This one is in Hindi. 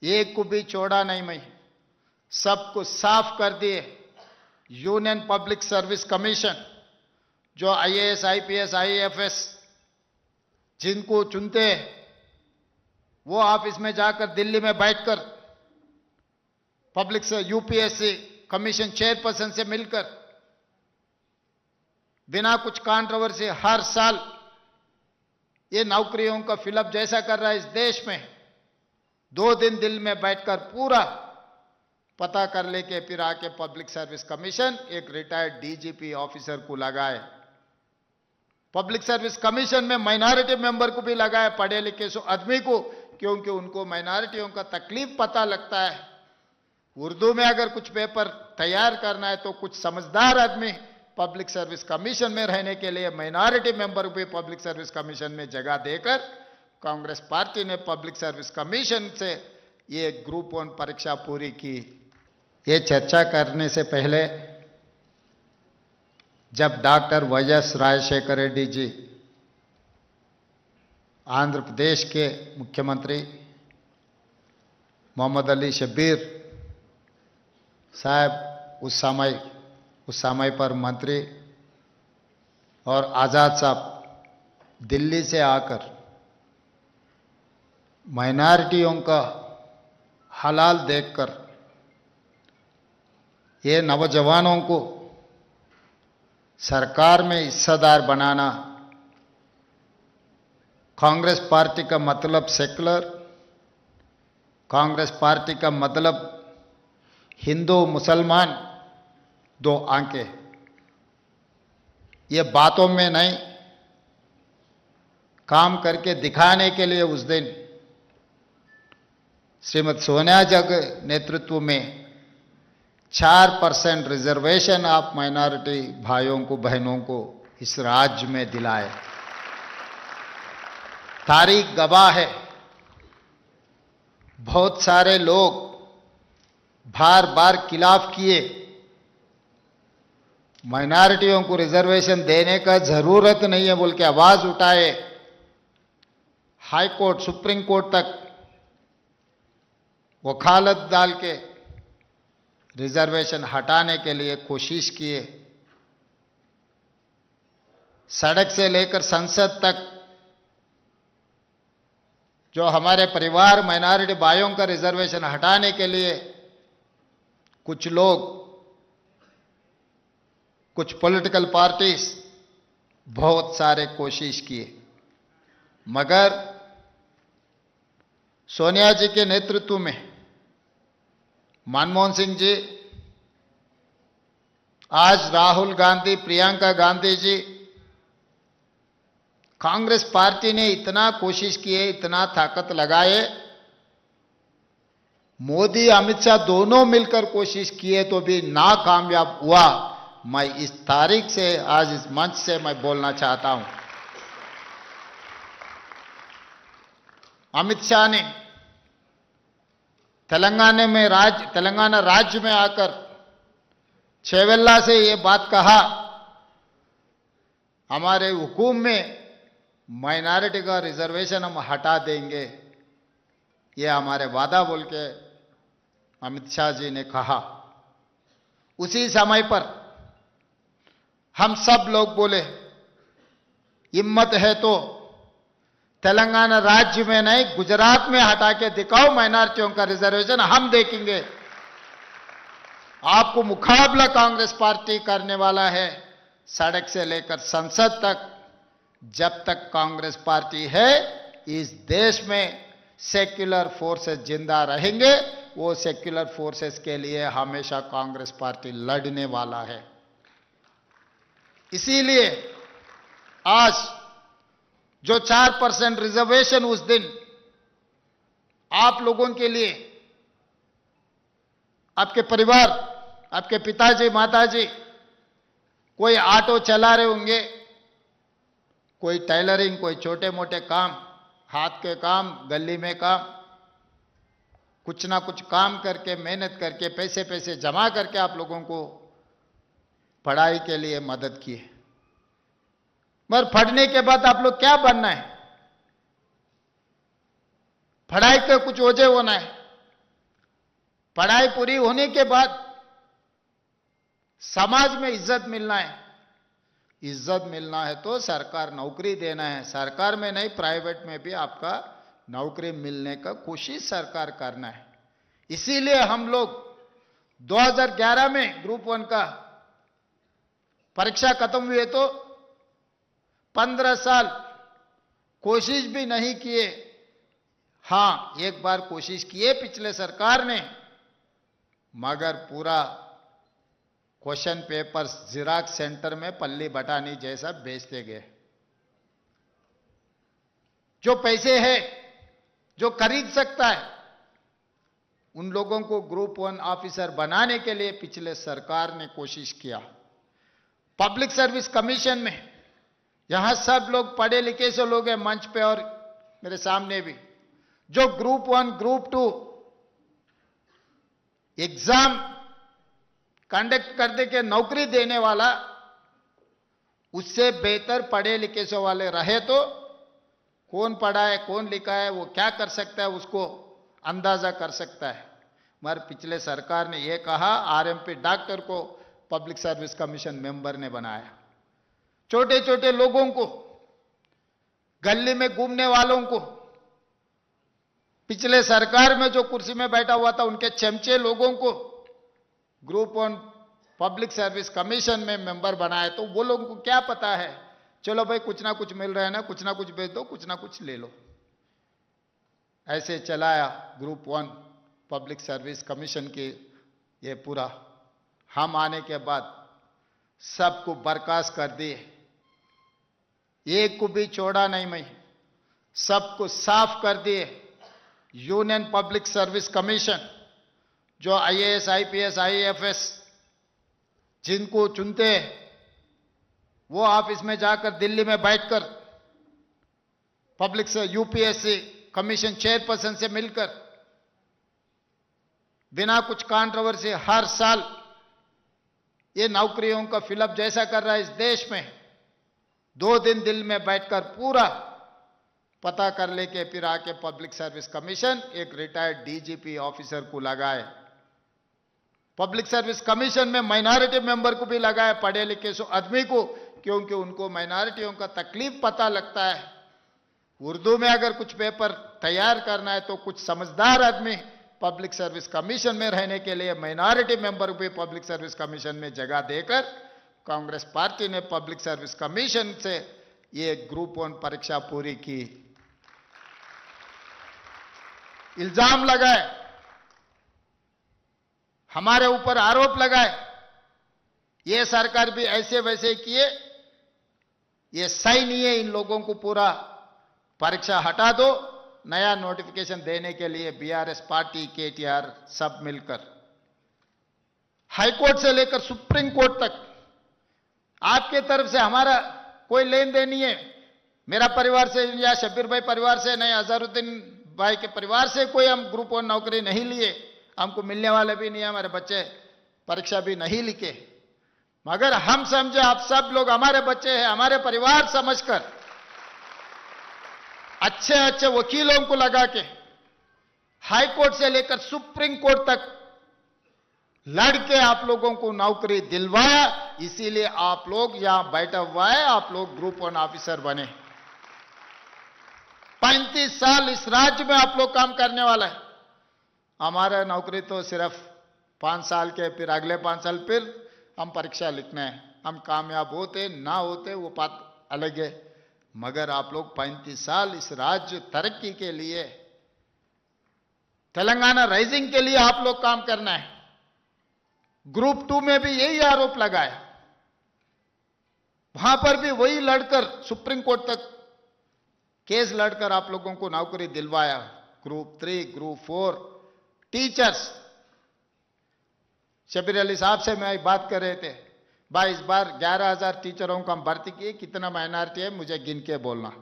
एक को भी छोड़ा नहीं मैं, सबको साफ कर दिए। यूनियन पब्लिक सर्विस कमीशन जो आईएएस, आईपीएस, आईएफएस जिनको चुनते हैं, वो ऑफिस में जाकर दिल्ली में बैठकर पब्लिक से यूपीएससी कमीशन चेयरपर्सन से मिलकर बिना कुछ कंट्रोवर्सी हर साल ये नौकरियों का फिलअप जैसा कर रहा है इस देश में, 2 दिन दिल्ली में बैठकर पूरा पता कर लेके फिर आके पब्लिक सर्विस कमीशन एक रिटायर्ड डीजीपी ऑफिसर को लगाए। पब्लिक सर्विस कमीशन में माइनॉरिटी मेंबर को भी लगाए, पढ़े लिखे सो आदमी को, क्योंकि उनको माइनॉरिटियों का तकलीफ पता लगता है। उर्दू में अगर कुछ पेपर तैयार करना है तो कुछ समझदार आदमी पब्लिक सर्विस कमीशन में रहने के लिए माइनॉरिटी मेंबर भी पब्लिक सर्विस कमीशन में जगह देकर कांग्रेस पार्टी ने पब्लिक सर्विस कमीशन से ये ग्रुप 1 परीक्षा पूरी की। ये चर्चा करने से पहले जब डॉक्टर वाईएस राजशेखर रेड्डी जी आंध्र प्रदेश के मुख्यमंत्री, मोहम्मद अली शब्बीर साहब उस समय पर मंत्री, और आज़ाद साहब दिल्ली से आकर माइनॉरिटियों का हालात देखकर ये नौजवानों को सरकार में हिस्सेदार बनाना, कांग्रेस पार्टी का मतलब सेक्युलर, कांग्रेस पार्टी का मतलब हिंदू मुसलमान 2 आंखें, ये बातों में नहीं काम करके दिखाने के लिए उस दिन श्रीमती सोनिया जी के नेतृत्व में 4% रिजर्वेशन आप माइनॉरिटी भाइयों को, बहनों को इस राज्य में दिलाए। तारीख गवाह है, बहुत सारे लोग बार बार खिलाफ किए, माइनॉरिटियों को रिजर्वेशन देने का जरूरत नहीं है बोल के आवाज उठाए। हाई कोर्ट, सुप्रीम कोर्ट तक वकालत डाल के रिजर्वेशन हटाने के लिए कोशिश किए। सड़क से लेकर संसद तक जो हमारे परिवार माइनॉरिटी भाइयों का रिजर्वेशन हटाने के लिए कुछ लोग, कुछ पॉलिटिकल पार्टीज बहुत सारे कोशिश किए, मगर सोनिया जी के नेतृत्व में मनमोहन सिंह जी, आज राहुल गांधी, प्रियंका गांधी जी, कांग्रेस पार्टी ने इतना कोशिश किए, इतना ताकत लगाए, मोदी अमित शाह दोनों मिलकर कोशिश किए तो भी नाकामयाब हुआ। मैं इस तारीख से, आज इस मंच से मैं बोलना चाहता हूं, अमित शाह ने तेलंगाना राज्य में आकर छेवेल्ला से ये बात कहा, हमारे हुकूम में माइनॉरिटी का रिजर्वेशन हम हटा देंगे, ये हमारे वादा बोल के अमित शाह जी ने कहा। उसी समय पर हम सब लोग बोले, हिम्मत है तो तेलंगाना राज्य में नहीं, गुजरात में हटा के दिखाओ माइनॉरिटियों का रिजर्वेशन, हम देखेंगे। आपको मुकाबला कांग्रेस पार्टी करने वाला है, सड़क से लेकर संसद तक। जब तक कांग्रेस पार्टी है इस देश में सेक्युलर फोर्सेस जिंदा रहेंगे, वो सेक्युलर फोर्सेस के लिए हमेशा कांग्रेस पार्टी लड़ने वाला है। इसीलिए आज जो 4% रिजर्वेशन उस दिन आप लोगों के लिए, आपके परिवार, आपके पिताजी, माताजी, कोई ऑटो चला रहे होंगे, कोई टेलरिंग, कोई छोटे मोटे काम, हाथ के काम, गली में काम, कुछ ना कुछ काम करके, मेहनत करके, पैसे जमा करके आप लोगों को पढ़ाई के लिए मदद की है। मगर पढ़ने के बाद आप लोग क्या बनना है? पढ़ाई का कुछ वजह होना है। पढ़ाई पूरी होने के बाद समाज में इज्जत मिलना है। इज्जत मिलना है तो सरकार नौकरी देना है, सरकार में नहीं प्राइवेट में भी आपका नौकरी मिलने का कोशिश सरकार करना है। इसीलिए हम लोग 2011 में ग्रुप 1 का परीक्षा खत्म हुए तो 15 साल कोशिश भी नहीं किए। हां, एक बार कोशिश किए पिछले सरकार ने, मगर पूरा क्वेश्चन पेपर्स जिराक्स सेंटर में पल्ली बटानी जैसा बेचते गए। जो पैसे है, जो खरीद सकता है, उन लोगों को ग्रुप 1 ऑफिसर बनाने के लिए पिछले सरकार ने कोशिश किया। पब्लिक सर्विस कमीशन में यहां सब लोग पढ़े लिखे से लोग हैं मंच पे और मेरे सामने भी, जो ग्रुप 1 ग्रुप 2 एग्जाम कंडक्ट करने के नौकरी देने वाला, उससे बेहतर पढ़े लिखे से वाले रहे तो कौन पढ़ा है कौन लिखा है वो क्या कर सकता है उसको अंदाजा कर सकता है। मगर पिछले सरकार ने यह कहा, आरएमपी डॉक्टर को पब्लिक सर्विस कमीशन मेंबर ने बनाया। छोटे छोटे लोगों को, गली में घूमने वालों को, पिछले सरकार में जो कुर्सी में बैठा हुआ था उनके चमचे लोगों को ग्रुप 1 पब्लिक सर्विस कमीशन में मेंबर बनाए। तो वो लोगों को क्या पता है, चलो भाई कुछ ना कुछ मिल रहा है ना, कुछ ना कुछ बेच दो, कुछ ना कुछ ले लो। ऐसे चलाया ग्रुप 1 पब्लिक सर्विस कमीशन की ये पूरा। हम आने के बाद सबको बर्खास्त कर दिए, एक को भी छोड़ा नहीं, मैं सबको साफ कर दिए। यूनियन पब्लिक सर्विस कमीशन जो आईएएस आईपीएस आईएफएस जिनको चुनते हैं, वो ऑफिस में जाकर दिल्ली में बैठकर पब्लिक से यूपीएससी कमीशन चेयरपर्सन से मिलकर बिना कुछ कंट्रोवर्सी हर साल ये नौकरियों का फिलअप जैसा कर रहा है इस देश में, 2 दिन दिल्ली में बैठकर पूरा पता कर लेके फिर आके पब्लिक सर्विस कमीशन एक रिटायर्ड डीजीपी ऑफिसर को लगाए। पब्लिक सर्विस कमीशन में माइनॉरिटी मेंबर को भी लगाए, पढ़े लिखे सो आदमी को, क्योंकि उनको माइनॉरिटियों का तकलीफ पता लगता है। उर्दू में अगर कुछ पेपर तैयार करना है तो कुछ समझदार आदमी पब्लिक सर्विस कमीशन में रहने के लिए माइनॉरिटी मेंबर भी पब्लिक सर्विस कमीशन में जगह देकर कांग्रेस पार्टी ने पब्लिक सर्विस कमीशन से ये ग्रुप 1 परीक्षा पूरी की। इल्जाम लगाए, हमारे ऊपर आरोप लगाए, ये सरकार भी ऐसे वैसे किए, ये सही नहीं है, इन लोगों को पूरा परीक्षा हटा दो, नया नोटिफिकेशन देने के लिए बीआरएस पार्टी केटीआर सब मिलकर हाईकोर्ट से लेकर सुप्रीम कोर्ट तक आपके तरफ से हमारा कोई लेन देन नहीं है। मेरा परिवार से या शब्बीर भाई परिवार से नहीं, अजहरुद्दीन भाई के परिवार से कोई हम ग्रुप 1 नौकरी नहीं लिए, हमको मिलने वाले भी नहीं है, हमारे बच्चे परीक्षा भी नहीं लिखे। मगर हम समझे आप सब लोग हमारे बच्चे हैं, हमारे परिवार समझकर अच्छे अच्छे वकीलों को लगा के हाई कोर्ट से लेकर सुप्रीम कोर्ट तक लड़के आप लोगों को नौकरी दिलवाया। इसीलिए आप लोग यहां बैठा हुआ है, आप लोग ग्रुप 1 ऑफिसर बने। 35 साल इस राज्य में आप लोग काम करने वाला है। हमारा नौकरी तो सिर्फ 5 साल के, फिर अगले 5 साल फिर हम परीक्षा लिखना है। हम कामयाब होते ना होते वो बात अलग है, मगर आप लोग 35 साल इस राज्य तरक्की के लिए, तेलंगाना राइजिंग के लिए आप लोग काम करना है। ग्रुप 2 में भी यही आरोप लगाया, वहां पर भी वही लड़कर सुप्रीम कोर्ट तक केस लड़कर आप लोगों को नौकरी दिलवाया। Group 3, group 4 teachers, Shabir Ali साहब से मैं बात कर रहे थे, भाई इस बार 11,000 टीचरों को हम भर्ती किए, कितना माइनॉरिटी है मुझे गिन के बोलना।